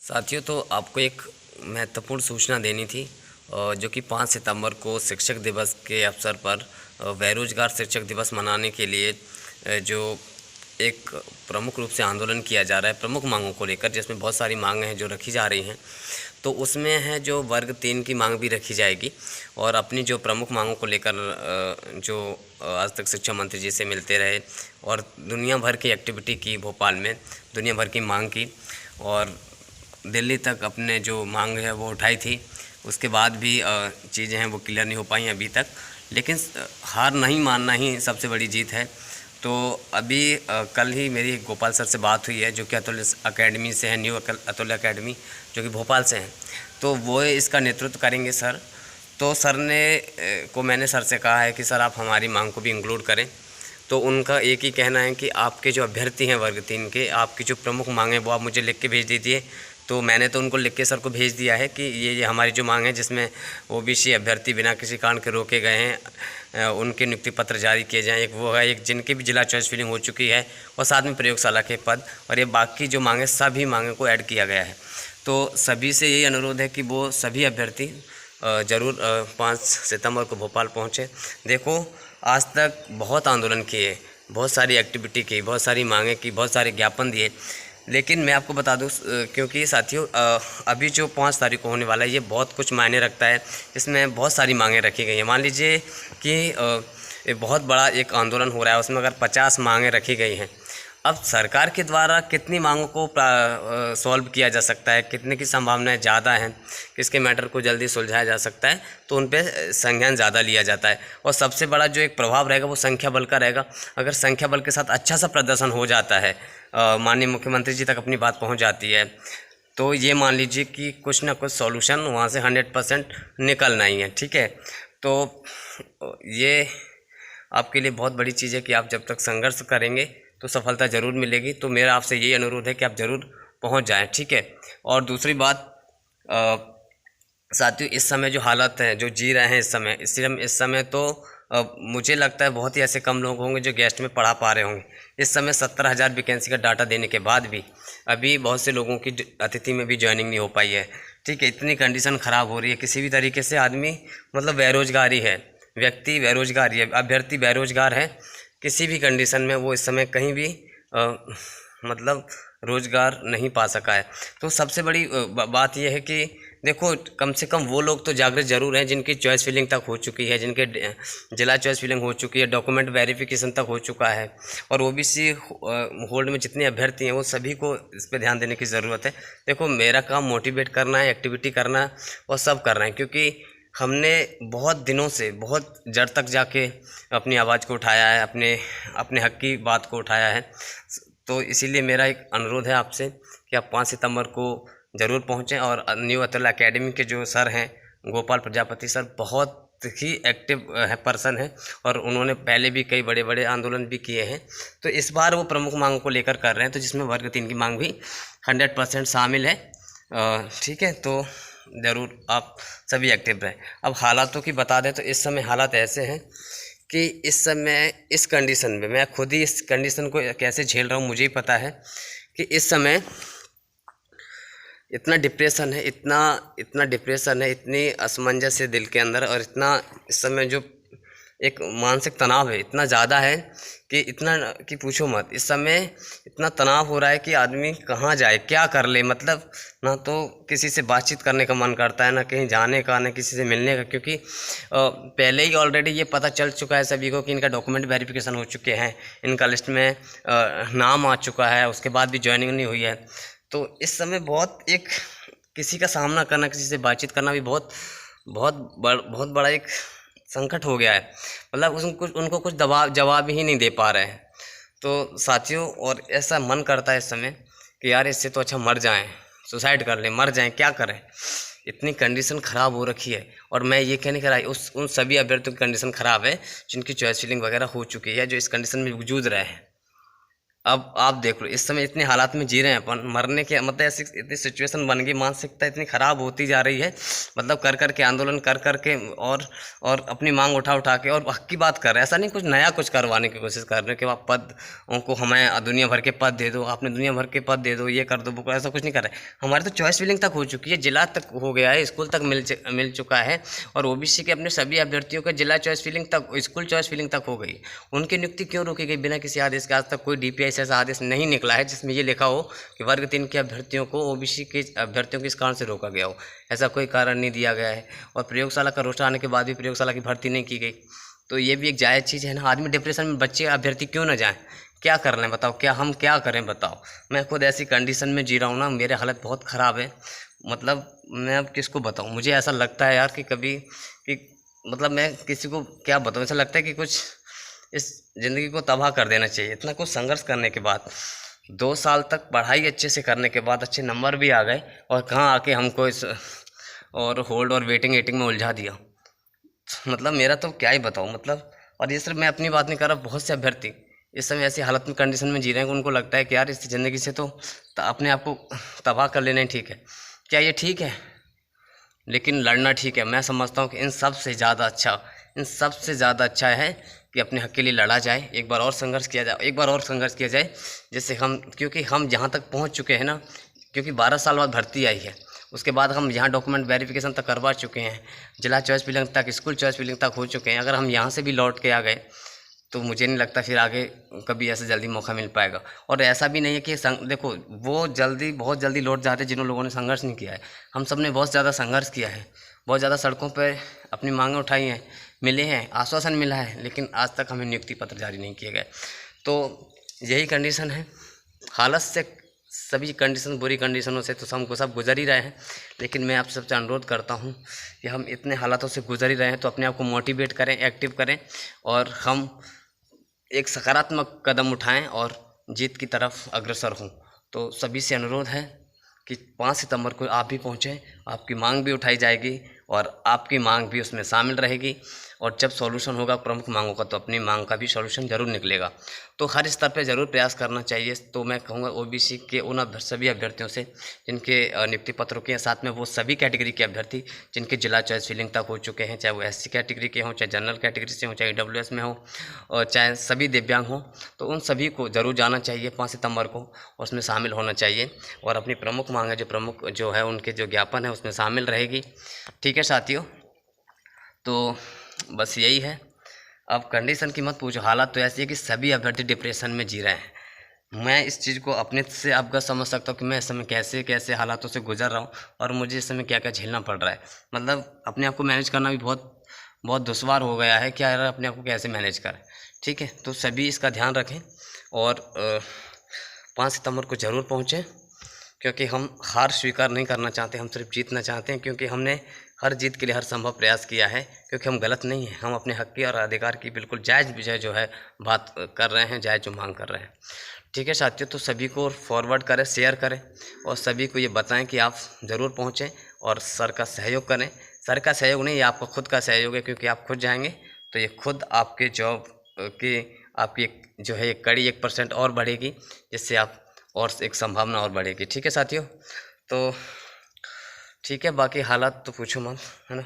साथियों, तो आपको एक महत्वपूर्ण सूचना देनी थी जो कि 5 सितंबर को शिक्षक दिवस के अवसर पर बेरोजगार शिक्षक दिवस मनाने के लिए जो एक प्रमुख रूप से आंदोलन किया जा रहा है प्रमुख मांगों को लेकर, जिसमें बहुत सारी मांगें हैं जो रखी जा रही हैं। तो उसमें है जो वर्ग 3 की मांग भी रखी जाएगी और अपनी जो प्रमुख मांगों को लेकर जो आज तक शिक्षा मंत्री जी से मिलते रहे और दुनिया भर की एक्टिविटी की भोपाल में, दुनिया भर की मांग की और दिल्ली तक अपने जो मांग है वो उठाई थी। उसके बाद भी चीज़ें हैं वो क्लियर नहीं हो पाई अभी तक, लेकिन हार नहीं मानना ही सबसे बड़ी जीत है। तो अभी कल ही मेरी गोपाल सर से बात हुई है, जो कि अतुल्य अकेडमी से है, न्यू अतुल्य अकेडमी जो कि भोपाल से हैं। तो वो इसका नेतृत्व करेंगे सर। तो सर ने मैंने सर से कहा है कि सर आप हमारी मांग को भी इंक्लूड करें। तो उनका एक ही कहना है कि आपके जो अभ्यर्थी हैं वर्ग 3 के, आपकी जो प्रमुख मांग है वो आप मुझे लिख के भेज दीजिए। तो मैंने तो उनको लिख के सर को भेज दिया है कि ये हमारी जो मांग है, जिसमें ओबीसी अभ्यर्थी बिना किसी कारण के रोके गए हैं उनके नियुक्ति पत्र जारी किए जाएँ। एक वो है, एक जिनकी भी जिला चॉइस फिलिंग हो चुकी है और साथ में प्रयोगशाला के पद, और ये बाकी जो मांगे सभी मांगों को ऐड किया गया है। तो सभी से यही अनुरोध है कि वो सभी अभ्यर्थी ज़रूर 5 सितंबर को भोपाल पहुँचे। देखो, आज तक बहुत आंदोलन किए, बहुत सारी एक्टिविटी की, बहुत सारी मांगें की, बहुत सारे ज्ञापन दिए, लेकिन मैं आपको बता दूं क्योंकि साथियों अभी जो 5 तारीख को होने वाला है ये बहुत कुछ मायने रखता है। इसमें बहुत सारी मांगें रखी गई हैं। मान लीजिए कि एक बहुत बड़ा एक आंदोलन हो रहा है, उसमें अगर 50 मांगें रखी गई हैं, अब सरकार के द्वारा कितनी मांगों को सॉल्व किया जा सकता है, कितने की संभावनाएं ज़्यादा हैं, किसके मैटर को जल्दी सुलझाया जा सकता है, तो उन पर संज्ञान ज़्यादा लिया जाता है। और सबसे बड़ा जो एक प्रभाव रहेगा वो संख्या बल का रहेगा। अगर संख्या बल के साथ अच्छा सा प्रदर्शन हो जाता है, माननीय मुख्यमंत्री जी तक अपनी बात पहुंच जाती है, तो ये मान लीजिए कि कुछ ना कुछ सॉल्यूशन वहाँ से 100% निकलना ही है। ठीक है, तो ये आपके लिए बहुत बड़ी चीज़ है कि आप जब तक संघर्ष करेंगे तो सफलता ज़रूर मिलेगी। तो मेरा आपसे यही अनुरोध है कि आप ज़रूर पहुंच जाएं। ठीक है, और दूसरी बात साथियों, इस समय जो हालत है जो जी रहे हैं इस समय तो मुझे लगता है बहुत ही ऐसे कम लोग होंगे जो गेस्ट में पढ़ा पा रहे होंगे। इस समय 70,000 वैकेंसी का डाटा देने के बाद भी अभी बहुत से लोगों की अतिथि में भी ज्वाइनिंग नहीं हो पाई है। ठीक है, इतनी कंडीशन ख़राब हो रही है, किसी भी तरीके से आदमी मतलब बेरोजगार ही है, व्यक्ति बेरोजगार ही है, अभ्यर्थी बेरोजगार है। किसी भी कंडीशन में वो इस समय कहीं भी मतलब रोज़गार नहीं पा सका है। तो सबसे बड़ी बात यह है कि देखो, कम से कम वो लोग तो जागृत जरूर हैं जिनकी चॉइस फिलिंग तक हो चुकी है, जिनके जिला चॉइस फिलिंग हो चुकी है, डॉक्यूमेंट वेरिफिकेशन तक हो चुका है, और ओबीसी होल्ड में जितने अभ्यर्थी हैं वो सभी को इस पर ध्यान देने की ज़रूरत है। देखो, मेरा काम मोटिवेट करना है, एक्टिविटी करना है और सब करना है, क्योंकि हमने बहुत दिनों से बहुत जड़ तक जाके अपनी आवाज़ को उठाया है, अपने हक की बात को उठाया है। तो इसीलिए मेरा एक अनुरोध है आपसे कि आप 5 सितंबर को ज़रूर पहुँचें। और न्यू अतुल्य अकेडमी के जो सर हैं गोपाल प्रजापति सर, बहुत ही एक्टिव है पर्सन है और उन्होंने पहले भी कई बड़े बड़े आंदोलन भी किए हैं। तो इस बार वो प्रमुख मांगों को लेकर कर रहे हैं, तो जिसमें वर्ग 3 की मांग भी 100% शामिल है। ठीक है, तो ज़रूर आप सभी एक्टिव रहें। अब हालातों की बता दें तो इस समय हालात ऐसे हैं कि इस समय इस कंडीशन में मैं खुद ही इस कंडीशन को कैसे झेल रहा हूँ मुझे ही पता है कि इस समय इतना डिप्रेशन है, इतना डिप्रेशन है, इतनी असमंजस है दिल के अंदर, और इतना इस समय जो एक मानसिक तनाव है इतना ज़्यादा है कि इतना कि पूछो मत। इस समय इतना तनाव हो रहा है कि आदमी कहाँ जाए, क्या कर ले, मतलब ना तो किसी से बातचीत करने का मन करता है, ना कहीं जाने का, ना किसी से मिलने का, क्योंकि पहले ही ऑलरेडी ये पता चल चुका है सभी को कि इनका डॉक्यूमेंट वेरिफिकेशन हो चुके हैं, इनका लिस्ट में नाम आ चुका है, उसके बाद भी ज्वाइनिंग नहीं हुई है। तो इस समय बहुत एक किसी का सामना करना, किसी से बातचीत करना भी बहुत बड़ा एक संकट हो गया है। मतलब उनको कुछ जवाब ही नहीं दे पा रहे हैं। तो साथियों, और ऐसा मन करता है इस समय कि यार इससे तो अच्छा मर जाएं, सुसाइड कर लें, मर जाएं, क्या करें। इतनी कंडीशन ख़राब हो रखी है, और मैं ये कहने का उन सभी अभ्यर्थियों की कंडीशन ख़राब है जिनकी चॉइस फिलिंग वगैरह हो चुकी है, जो इस कंडीशन में जूझ रहे हैं। अब आप देख लो, इस समय इतने हालात में जी रहे हैं अपन, मरने के मतलब ऐसी इतनी सिचुएशन बन गई, मानसिकता इतनी ख़राब होती जा रही है, मतलब कर कर के आंदोलन कर कर के और अपनी मांग उठा उठा के और हक की बात कर रहे हैं। ऐसा नहीं कुछ नया कुछ करवाने की कोशिश कर रहे हैं कि आप पद उनको हमें दुनिया भर के पद दे दो, आपने दुनिया भर के पद दे दो, ये कर दो वो, ऐसा कुछ नहीं कर रहे। हमारे तो चॉइस फिलिंग तक हो चुकी है, जिला तक हो गया है, स्कूल तक मिल चुका है, और ओबीसी के अपने सभी अभ्यर्थियों का जिला चॉइस फिलिंग तक, स्कूल चॉइस फिलिंग तक हो गई। उनकी नियुक्ति क्यों रोकी गई बिना किसी आदेश के? आज तक कोई डीपीआई से ऐसा आदेश नहीं निकला है जिसमें ये लिखा हो कि वर्ग 3 के अभ्यर्थियों को ओबीसी के अभ्यर्थियों को इस कारण से रोका गया हो। ऐसा कोई कारण नहीं दिया गया है। और प्रयोगशाला का रोस्टर आने के बाद भी प्रयोगशाला की भर्ती नहीं की गई, तो ये भी एक जायज़ चीज़ है ना। आदमी डिप्रेशन में, बच्चे अभ्यर्थी क्यों ना जाएँ? क्या कर लें बताओ, क्या हम क्या करें बताओ? मैं खुद ऐसी कंडीशन में जी रहा हूँ ना, मेरे हालत बहुत ख़राब है। मतलब मैं अब किसको बताऊँ? मुझे ऐसा लगता है यार कि कभी कि मतलब मैं किसी को क्या बताऊँ, ऐसा लगता है कि कुछ इस ज़िंदगी को तबाह कर देना चाहिए। इतना कुछ संघर्ष करने के बाद, 2 साल तक पढ़ाई अच्छे से करने के बाद अच्छे नंबर भी आ गए, और कहाँ आके हमको इस और होल्ड और वेटिंग में उलझा दिया। मतलब मेरा तो क्या ही बताऊँ मतलब। और ये सिर्फ मैं अपनी बात नहीं कर रहा, बहुत से अभ्यर्थी इस समय ऐसी हालत में, कंडीशन में जी रहे हैं कि उनको लगता है कि यार इस ज़िंदगी से तो अपने आप को तबाह कर लेना ही ठीक है। क्या ये ठीक है? लेकिन लड़ना ठीक है। मैं समझता हूँ कि इन सब से ज़्यादा अच्छा है कि अपने हक़ के लिए लड़ा जाए, एक बार और संघर्ष किया जाए, जिससे हम, क्योंकि हम जहाँ तक पहुँच चुके हैं ना, क्योंकि 12 साल बाद भर्ती आई है, उसके बाद हम यहाँ डॉक्यूमेंट वेरिफिकेशन तक करवा चुके हैं, जिला चॉइस फिलिंग तक, स्कूल चॉइस फिलिंग तक हो चुके हैं। अगर हम यहाँ से भी लौट के आ गए तो मुझे नहीं लगता फिर आगे कभी ऐसे जल्दी मौका मिल पाएगा। और ऐसा भी नहीं है कि देखो, वो बहुत जल्दी लौट जाते हैं जिन लोगों ने संघर्ष नहीं किया है। हम सब ने बहुत ज़्यादा संघर्ष किया है, बहुत ज़्यादा सड़कों पर अपनी मांगें उठाई हैं, मिले हैं, आश्वासन मिला है, लेकिन आज तक हमें नियुक्ति पत्र जारी नहीं किए गए। तो यही कंडीशन है। हालत से, सभी कंडीशन, बुरी कंडीशनों से तो हमको सब गुजर ही रहे हैं, लेकिन मैं आप सबसे अनुरोध करता हूं कि हम इतने हालातों से गुजर ही रहे हैं तो अपने आप को मोटिवेट करें, एक्टिव करें, और हम एक सकारात्मक कदम उठाएं और जीत की तरफ अग्रसर हों। तो सभी से अनुरोध है कि 5 सितंबर को आप भी पहुँचें, आपकी मांग भी उठाई जाएगी और आपकी मांग भी उसमें शामिल रहेगी, और जब सॉल्यूशन होगा प्रमुख मांगों का तो अपनी मांग का भी सॉल्यूशन ज़रूर निकलेगा। तो हर स्तर पे ज़रूर प्रयास करना चाहिए। तो मैं कहूँगा ओबीसी के उन सभी अभ्यर्थियों से जिनके नियुक्ति पत्रों के साथ में वो सभी कैटेगरी के अभ्यर्थी जिनके जिला चॉइस फिलिंग तक हो चुके हैं, चाहे वो एससी कैटेगरी के हों, चाहे जनरल कैटेगरी से हों, चाहे ईडब्ल्यूएस में हो, और चाहे सभी दिव्यांग हों, तो उन सभी को ज़रूर जाना चाहिए 5 सितंबर को, उसमें शामिल होना चाहिए, और अपनी प्रमुख मांग है, जो है उनके जो ज्ञापन है उसमें शामिल रहेगी। ठीक है साथियों, तो बस यही है। अब कंडीशन की मत पूछो, हालात तो ऐसी है कि सभी अभ्यर्थी डिप्रेशन में जी रहे हैं। मैं इस चीज़ को अपने से अवगत समझ सकता हूँ कि मैं इस समय कैसे कैसे हालातों से गुजर रहा हूँ, और मुझे इस समय क्या क्या झेलना पड़ रहा है। मतलब अपने आप को मैनेज करना भी बहुत बहुत दुश्वार हो गया है, क्या यार अपने आप को कैसे मैनेज करें। ठीक है, तो सभी इसका ध्यान रखें, और 5 सितंबर को ज़रूर पहुँचें, क्योंकि हम हार स्वीकार नहीं करना चाहते, हम सिर्फ जीतना चाहते हैं, क्योंकि हमने हर जीत के लिए हर संभव प्रयास किया है, क्योंकि हम गलत नहीं हैं। हम अपने हक़ की और अधिकार की बिल्कुल जायज़ विजय जो है बात कर रहे हैं, जायज़ जो मांग कर रहे हैं। ठीक है साथियों, तो सभी को फॉरवर्ड करें, शेयर करें, और सभी को ये बताएं कि आप ज़रूर पहुँचें और सर का सहयोग करें। सर का सहयोग नहीं, ये आपका खुद का सहयोग है, क्योंकि आप खुद जाएंगे तो ये खुद आपके जॉब की, आपकी जो है कड़ी 1% और बढ़ेगी, जिससे आप और एक संभावना और बढ़ेगी। ठीक है साथियों, तो ठीक है, बाकी हालात तो पूछो मत, है ना।